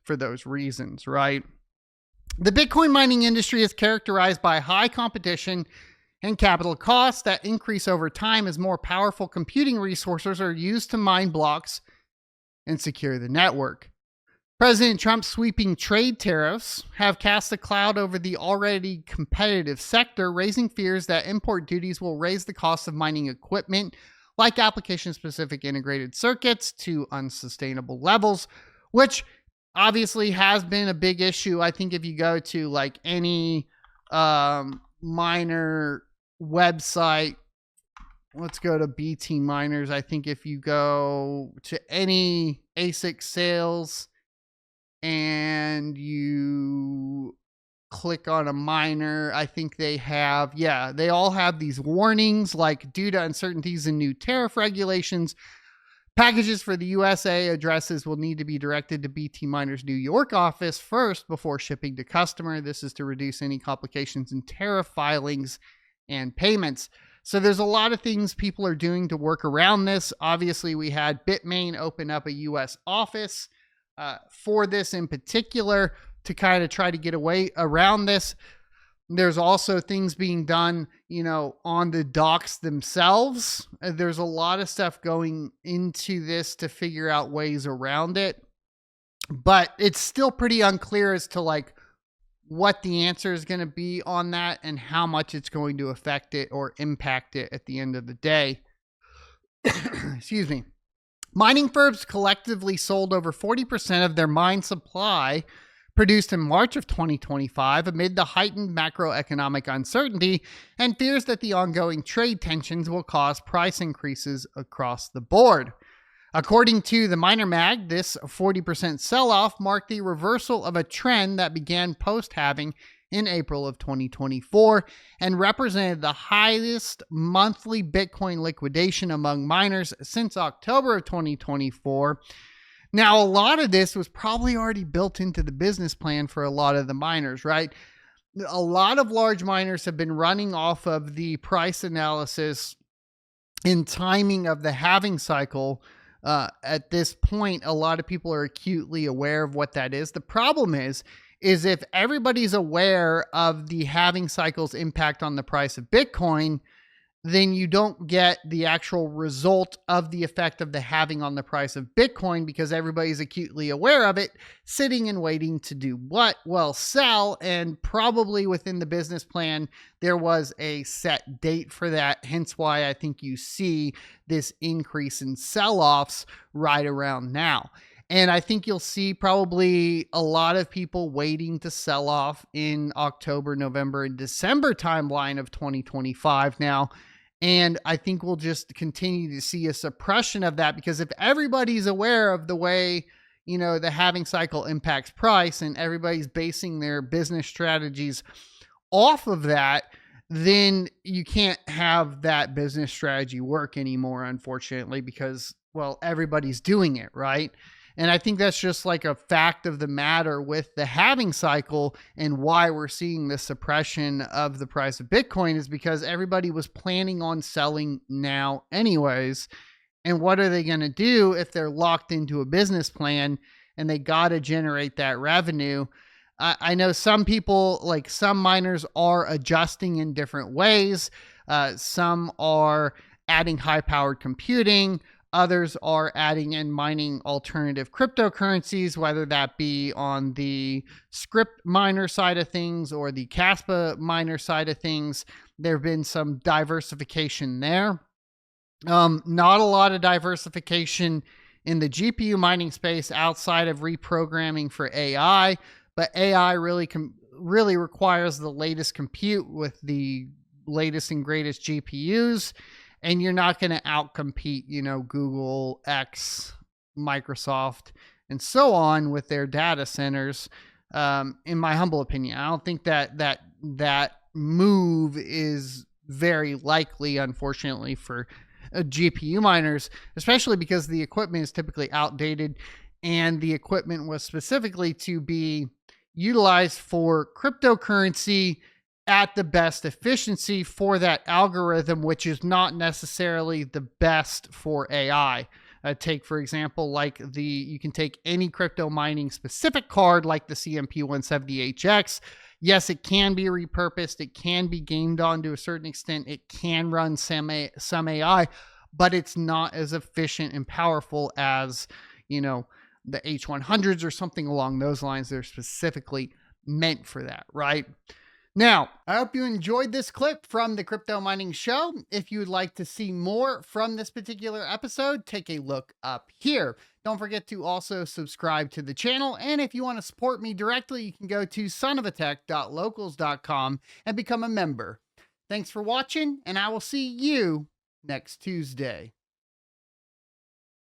for those reasons, right? The Bitcoin mining industry is characterized by high competition and capital costs that increase over time as more powerful computing resources are used to mine blocks and secure the network. President Trump's sweeping trade tariffs have cast a cloud over the already competitive sector, raising fears that import duties will raise the cost of mining equipment like application-specific integrated circuits to unsustainable levels, which obviously has been a big issue. I think if you go to like any miner website, let's go to BT Miners. I think if you go to any ASIC sales and you click on a miner, I think they have, they all have these warnings like due to uncertainties in new tariff regulations, packages for the USA addresses will need to be directed to BT Miners New York office first before shipping to customer. This is to reduce any complications in tariff filings and payments. So there's a lot of things people are doing to work around this. Obviously, we had Bitmain open up a US office for this in particular to kind of try to get away around this. There's also things being done, on the docks themselves. There's a lot of stuff going into this to figure out ways around it, but it's still pretty unclear as to like what the answer is going to be on that and how much it's going to affect it or impact it at the end of the day. Excuse me. Mining firms collectively sold over 40% of their mine supply produced in March of 2025 amid the heightened macroeconomic uncertainty and fears that the ongoing trade tensions will cause price increases across the board. According to the Miner Mag, this 40% sell-off marked the reversal of a trend that began post-halving in April of 2024 and represented the highest monthly Bitcoin liquidation among miners since October of 2024. Now, a lot of this was probably already built into the business plan for a lot of the miners, right? A lot of large miners have been running off of the price analysis in timing of the halving cycle. At this point, a lot of people are acutely aware of what that is. The problem is if everybody's aware of the halving cycle's impact on the price of Bitcoin, then you don't get the actual result of the effect of the halving on the price of Bitcoin because everybody's acutely aware of it, sitting and waiting to do what? Well, sell, and probably within the business plan, there was a set date for that. Hence why I think you see this increase in sell-offs right around now. And I think you'll see probably a lot of people waiting to sell off in October, November, and December timeline of 2025 now. And I think we'll just continue to see a suppression of that because if everybody's aware of the way, the halving cycle impacts price and everybody's basing their business strategies off of that, then you can't have that business strategy work anymore, unfortunately, because, well, everybody's doing it, right? And I think that's just like a fact of the matter with the halving cycle and why we're seeing the suppression of the price of Bitcoin is because everybody was planning on selling now anyways. And what are they going to do if they're locked into a business plan and they got to generate that revenue? I know some people, like some miners, are adjusting in different ways. Some are adding high-powered computing. Others are adding in mining alternative cryptocurrencies, whether that be on the script miner side of things or the kaspa miner side of things. There have been some diversification there. Not a lot of diversification in the GPU mining space outside of reprogramming for AI, but AI really requires the latest compute with the latest and greatest GPUs. And you're not going to outcompete, Google, X, Microsoft, and so on with their data centers. In my humble opinion, I don't think that move is very likely, unfortunately, for GPU miners, especially because the equipment is typically outdated, and the equipment was specifically to be utilized for cryptocurrency at the best efficiency for that algorithm, which is not necessarily the best for AI. Take, for example, like you can take any crypto mining specific card like the CMP170HX. Yes, it can be repurposed. It can be gamed on to a certain extent. It can run some AI, but it's not as efficient and powerful as, you know, the H100s or something along those lines. They're specifically meant for that, right? Now, I hope you enjoyed this clip from the Crypto Mining Show. If you would like to see more from this particular episode, take a look up here. Don't forget to also subscribe to the channel. And if you want to support me directly, you can go to sonofatech.locals.com and become a member. Thanks for watching, and I will see you next Tuesday.